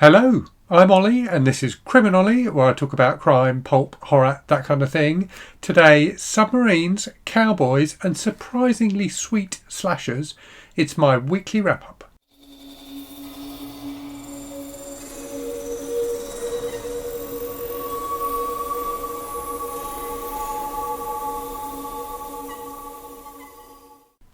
Hello, I'm Ollie and this is CriminOlly, where I talk about crime, pulp, horror, that kind of thing. Today, submarines, cowboys and surprisingly sweet slashers. It's my weekly wrap-up.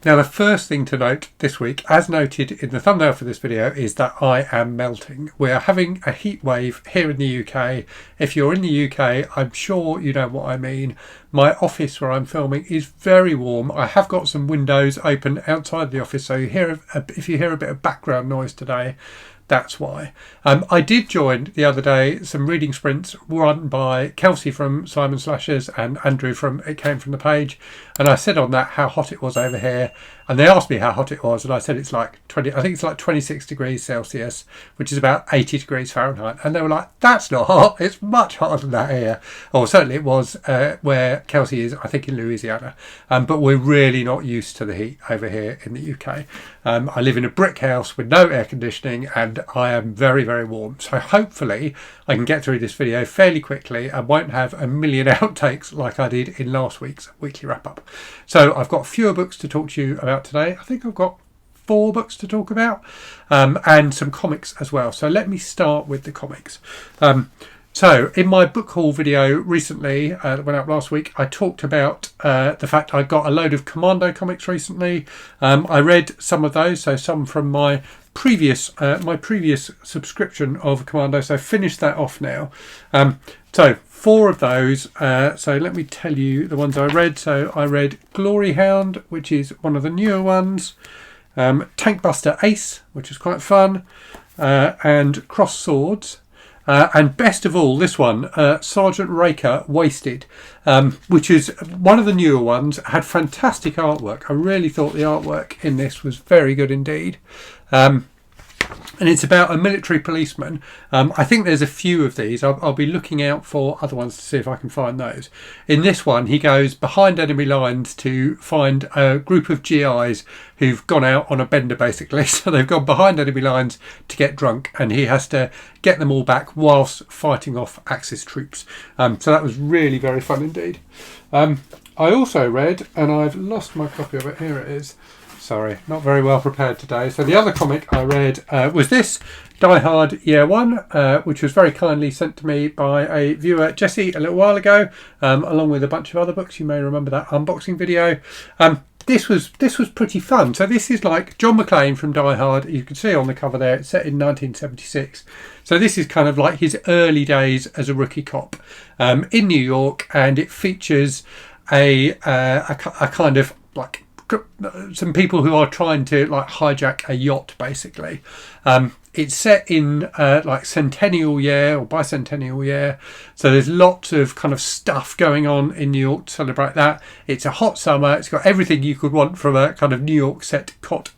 Now, the first thing to note this week, as noted in the thumbnail for this video, is that I am melting. We are having a heat wave here in the UK. If you're in the UK, I'm sure you know what I mean. My office where I'm filming is very warm. I have got some windows open outside the office, so if you hear a bit of background noise today, that's why. I did join the other day some reading sprints run by Clancy from Simon Slashers and Andrew from It Came From The Page, and I said on that how hot it was over here, and they asked me how hot it was, and I said it's like 26 degrees Celsius, which is about 80 degrees Fahrenheit, and they were like, that's not hot, it's much hotter than that here. Or certainly it was where Kelsey is, I think in Louisiana, but we're really not used to the heat over here in the UK. I live in a brick house with no air conditioning and I am very, very warm. So hopefully I can get through this video fairly quickly and won't have a million outtakes like I did in last week's weekly wrap up. So I've got fewer books to talk to you about today. I think I've got 4 books to talk about and some comics as well. So let me start with the comics. So in my book haul video recently, that went out last week, I talked about the fact I got a load of Commando comics recently. I read some of those, so some from my previous subscription of Commando, so finished that off now. So 4 of those, so let me tell you the ones I read. So I read Glory Hound, which is one of the newer ones, Tankbuster Ace, which is quite fun, and Cross Swords. And best of all, this one, Sergeant Raker Wasted, which is one of the newer ones, had fantastic artwork. I really thought the artwork in this was very good indeed. And it's about a military policeman. I think there's a few of these. I'll be looking out for other ones to see if I can find those. In this one, he goes behind enemy lines to find a group of GIs who've gone out on a bender, basically. So they've gone behind enemy lines to get drunk, and he has to get them all back whilst fighting off Axis troops. So that was really very fun indeed. I also read, and I've lost my copy of it. Here it is. Sorry, not very well prepared today. So the other comic I read was this, Die Hard Year 1, which was very kindly sent to me by a viewer, Jesse, a little while ago, along with a bunch of other books. You may remember that unboxing video. This was pretty fun. So this is like John McClane from Die Hard. You can see on the cover there, it's set in 1976. So this is kind of like his early days as a rookie cop in New York, and it features a kind of like some people who are trying to like hijack a yacht, basically. It's set in like centennial year or bicentennial year, so there's lots of kind of stuff going on in New York to celebrate that. It's a hot summer. It's got everything you could want from a kind of New York set cop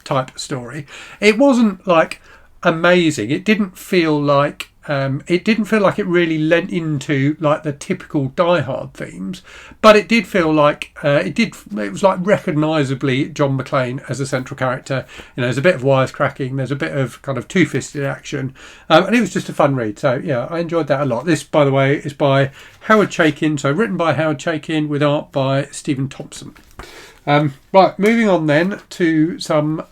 type story. It wasn't like amazing. It didn't feel like it really lent into like the typical Die Hard themes, but it did feel like it was like recognisably John McClane as a central character. You know, there's a bit of wisecracking, there's a bit of kind of two-fisted action, and it was just a fun read. So yeah, I enjoyed that a lot. This, by the way, is by Howard Chaykin, so written by Howard Chaykin with art by Stephen Thompson. Right, moving on then to some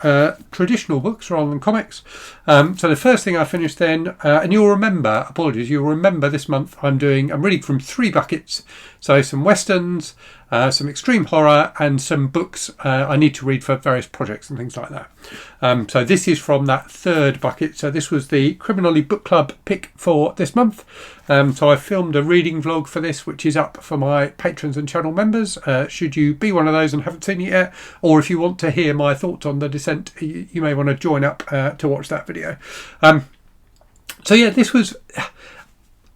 traditional books rather than comics. So the first thing I finished then, and you'll remember this month I'm reading from 3 buckets. So some westerns, some extreme horror, and some books I need to read for various projects and things like that. So this is from that 3rd bucket. So this was the CriminOlly Book Club pick for this month. So I filmed a reading vlog for this, which is up for my patrons and channel members. Should you be one of those and haven't seen it yet, or if you want to hear my thoughts on The Descent, you may want to join up to watch that video. So yeah, this was...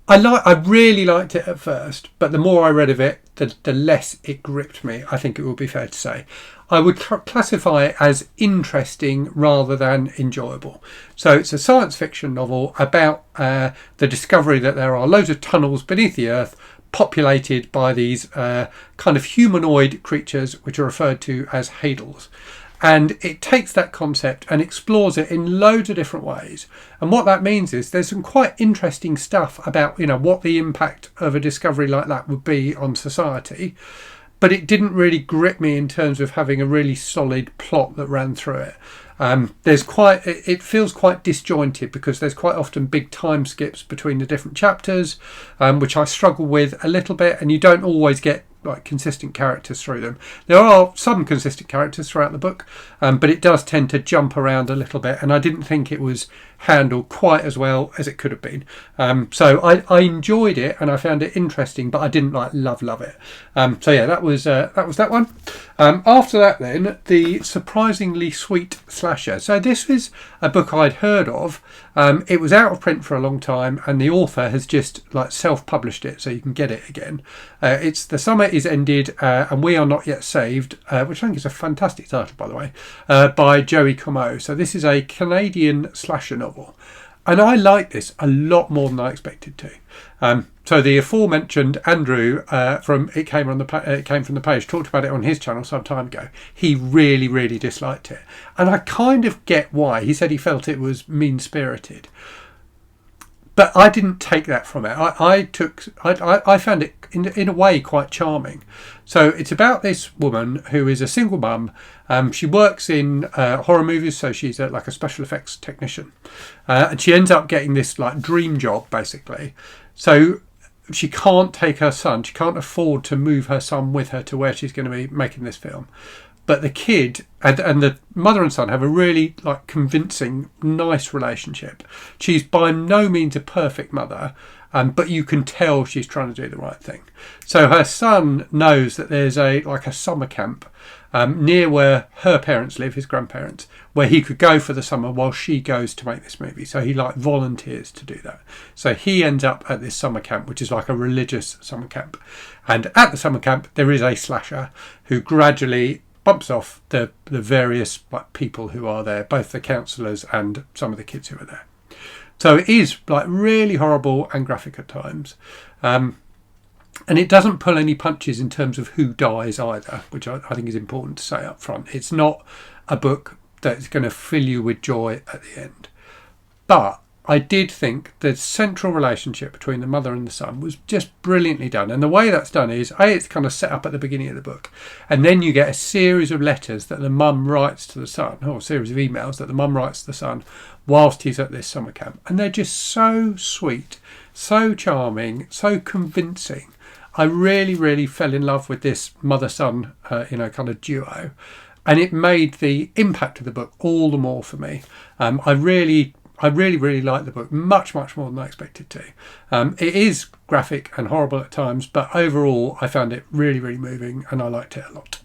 I really liked it at first, but the more I read of it, the less it gripped me, I think it would be fair to say. I would classify it as interesting rather than enjoyable. So it's a science fiction novel about the discovery that there are loads of tunnels beneath the earth populated by these kind of humanoid creatures which are referred to as Hadals. And it takes that concept and explores it in loads of different ways. And what that means is there's some quite interesting stuff about, what the impact of a discovery like that would be on society. But it didn't really grip me in terms of having a really solid plot that ran through it. It feels quite disjointed because there's quite often big time skips between the different chapters, which I struggle with a little bit, and you don't always get like consistent characters through them. There are some consistent characters throughout the book, but it does tend to jump around a little bit, and I didn't think it was handled quite as well as it could have been. So I enjoyed it and I found it interesting, but I didn't love it. So yeah, that was that one. After that then, the Surprisingly Sweet Slasher. So this was a book I'd heard of. It was out of print for a long time, and the author has just self-published it, so you can get it again. It's The Summer Is Ended and We Are Not Yet Saved, which I think is a fantastic title, by the way, by Joey Comeau. So this is a Canadian slasher novel, and I like this a lot more than I expected to. So the aforementioned Andrew from It Came from the Page talked about it on his channel some time ago. He really disliked it, and I kind of get why. He said he felt it was mean-spirited, but I didn't take that from it. I found it in a way quite charming. So it's about this woman who is a single mum. She works in horror movies, so she's like a special effects technician, and she ends up getting this dream job basically. So she can't take her son. She can't afford to move her son with her to where she's going to be making this film. But the kid and the mother and son have a really convincing, nice relationship. She's by no means a perfect mother, but you can tell she's trying to do the right thing. So her son knows that there's a summer camp near where her parents live, his grandparents, where he could go for the summer while she goes to make this movie. So he volunteers to do that. So he ends up at this summer camp, which is like a religious summer camp. And at the summer camp, there is a slasher who gradually bumps off the various people who are there, both the counsellors and some of the kids who are there. So it is really horrible and graphic at times. And it doesn't pull any punches in terms of who dies either, which I think is important to say up front. It's not a book that's going to fill you with joy at the end. But I did think the central relationship between the mother and the son was just brilliantly done. And the way that's done is, it's kind of set up at the beginning of the book. And then you get a series of letters that the mum writes to the son, or a series of emails that the mum writes to the son whilst he's at this summer camp. And they're just so sweet, so charming, so convincing. I really fell in love with this mother-son, kind of duo. And it made the impact of the book all the more for me. I really like the book much more than I expected to. It is graphic and horrible at times, but overall I found it really moving and I liked it a lot.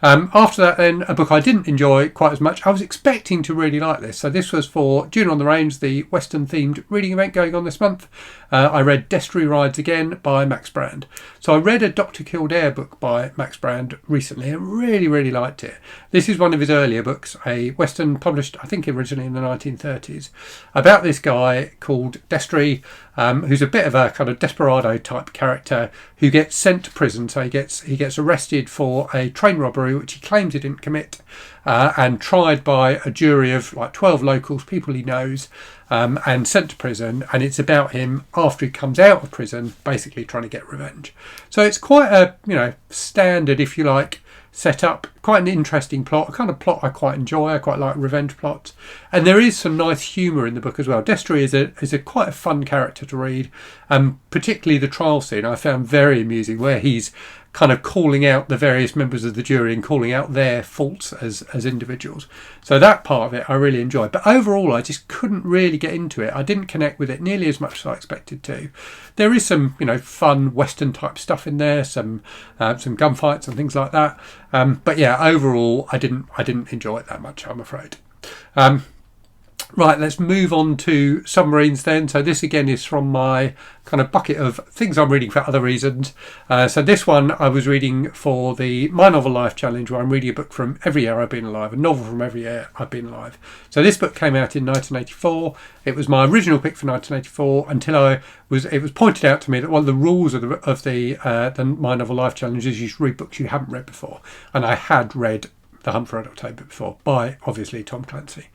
After that then, a book I didn't enjoy quite as much. I was expecting to really like this. So this was for June on the Range, the Western themed reading event going on this month. I read Destry Rides Again by Max Brand. So I read a Dr. Kildare book by Max Brand recently and really liked it. This is one of his earlier books, a Western published, I think originally in the 1930s, about this guy called Destry, who's a bit of a kind of desperado type character who gets sent to prison. So he gets arrested for a train robbery which he claims he didn't commit, and tried by a jury of 12 locals, people he knows, and sent to prison. And it's about him after he comes out of prison basically trying to get revenge. So it's quite a standard, if you like, set up, quite an interesting plot, a kind of plot I quite enjoy. I quite like revenge plots, and there is some nice humour in the book as well. Destry is a quite a fun character to read, and particularly the trial scene I found very amusing, where he's kind of calling out the various members of the jury and calling out their faults as individuals. So that part of it I really enjoyed, but overall I just couldn't really get into it. I didn't connect with it nearly as much as I expected to. There is some fun Western type stuff in there, some gunfights and things like that, but yeah, overall I didn't enjoy it that much, I'm afraid. Right, let's move on to Submarines then. So this again is from my kind of bucket of things I'm reading for other reasons. So this one I was reading for the My Novel Life Challenge, where I'm reading a book from every year I've been alive, a novel from every year I've been alive. So this book came out in 1984. It was my original pick for 1984 until it was pointed out to me that one of the rules of the My Novel Life Challenge is you should read books you haven't read before. And I had read The Hunt for Red October before, by obviously Tom Clancy.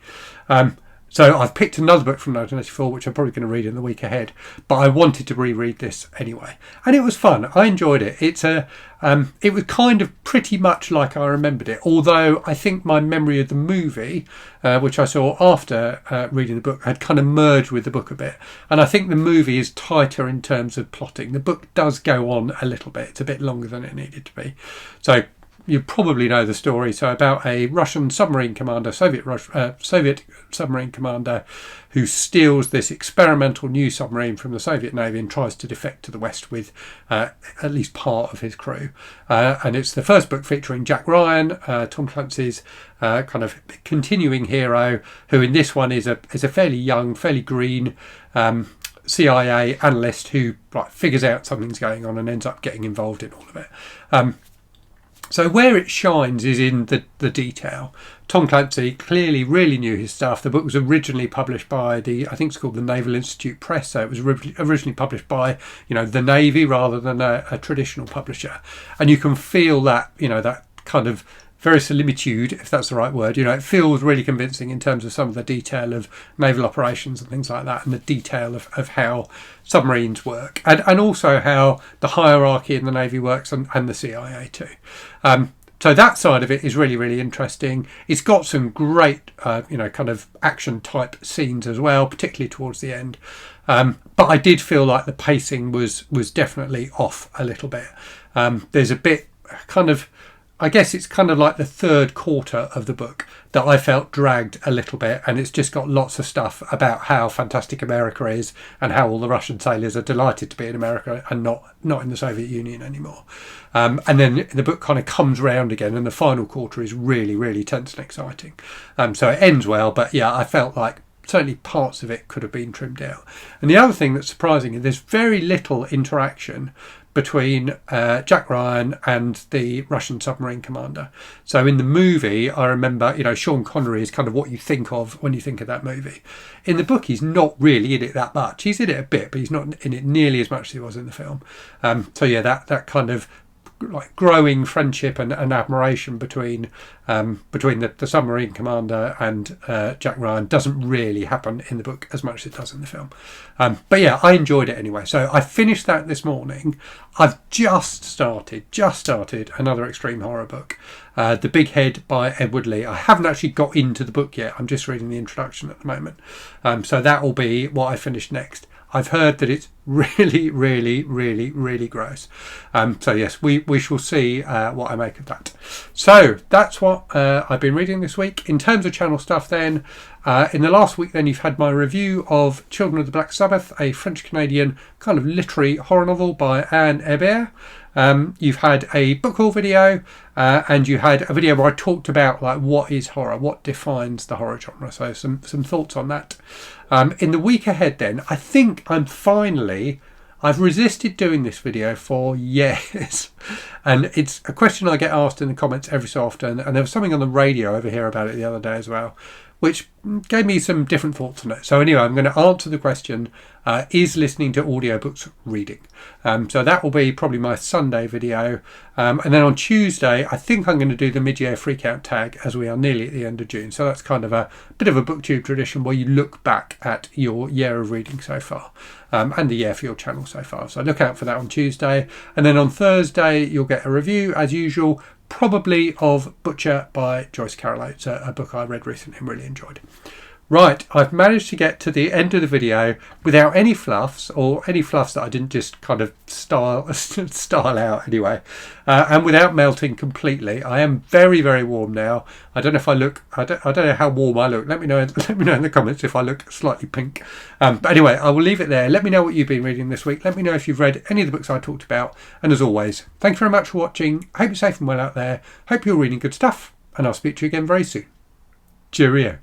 So I've picked another book from 1984, which I'm probably going to read in the week ahead, but I wanted to reread this anyway, and it was fun. I enjoyed it. It was kind of pretty much like I remembered it, although I think my memory of the movie, which I saw after reading the book, had kind of merged with the book a bit, and I think the movie is tighter in terms of plotting. The book does go on a little bit. It's a bit longer than it needed to be. So you probably know the story. So about a Russian submarine commander, Soviet submarine commander, who steals this experimental new submarine from the Soviet Navy and tries to defect to the West with at least part of his crew. And it's the first book featuring Jack Ryan, Tom Clancy's kind of continuing hero, who in this one is a fairly young, fairly green CIA analyst who figures out something's going on and ends up getting involved in all of it. So where it shines is in the detail. Tom Clancy clearly really knew his stuff. The book was originally published by I think it's called the Naval Institute Press, so it was originally published by, the Navy rather than a traditional publisher. And you can feel that, that kind of verisimilitude, if that's the right word. It feels really convincing in terms of some of the detail of naval operations and things like that, and the detail of how submarines work, and also how the hierarchy in the Navy works, and the CIA too. So that side of it is really, really interesting. It's got some great, kind of action type scenes as well, particularly towards the end. But I did feel like the pacing was definitely off a little bit. There's a bit kind of, I guess it's kind of like the third quarter of the book that I felt dragged a little bit, and it's just got lots of stuff about how fantastic America is and how all the Russian sailors are delighted to be in America and not in the Soviet Union anymore. And then the book kind of comes round again, and the final quarter is really, really tense and exciting. So it ends well, but yeah, I felt like certainly parts of it could have been trimmed out. And the other thing that's surprising is there's very little interaction between Jack Ryan and the Russian submarine commander. So in the movie, I remember, Sean Connery is kind of what you think of when you think of that movie. In the book, he's not really in it that much. He's in it a bit, but he's not in it nearly as much as he was in the film. So yeah, that kind of like growing friendship and admiration between the submarine commander and Jack Ryan doesn't really happen in the book as much as it does in the film. But yeah, I enjoyed it anyway. So I finished that this morning. I've just started another extreme horror book, The Big Head by Edward Lee. I haven't actually got into the book yet. I'm just reading the introduction at the moment. So that will be what I finish next. I've heard that it's really, really, really, really gross. So yes, we shall see what I make of that. So that's what I've been reading this week. In terms of channel stuff then, in the last week then you've had my review of Children of the Black Sabbath, a French-Canadian kind of literary horror novel by Anne Hébert. You've had a book haul video, and you had a video where I talked about like what is horror, what defines the horror genre. So some thoughts on that. In the week ahead then, I think I've resisted doing this video for years, and it's a question I get asked in the comments every so often, and there was something on the radio over here about it the other day as well, which gave me some different thoughts on it. So anyway, I'm going to answer the question, is listening to audiobooks reading? So that will be probably my Sunday video. And then on Tuesday, I think I'm going to do the mid-year freakout tag, as we are nearly at the end of June. So that's kind of a bit of a booktube tradition where you look back at your year of reading so far, and the year for your channel so far. So look out for that on Tuesday. And then on Thursday, you'll get a review, as usual, probably of Butcher by Joyce Carol Oates, a book I read recently and really enjoyed. Right, I've managed to get to the end of the video without any fluffs, or any fluffs that I didn't just kind of style out anyway, and without melting completely. I am very, very warm now. I don't know if I look, I don't know how warm I look. Let me know in the comments if I look slightly pink. But anyway, I will leave it there. Let me know what you've been reading this week. Let me know if you've read any of the books I talked about. And as always, thank you very much for watching. I hope you're safe and well out there. Hope you're reading good stuff, and I'll speak to you again very soon. Cheerio.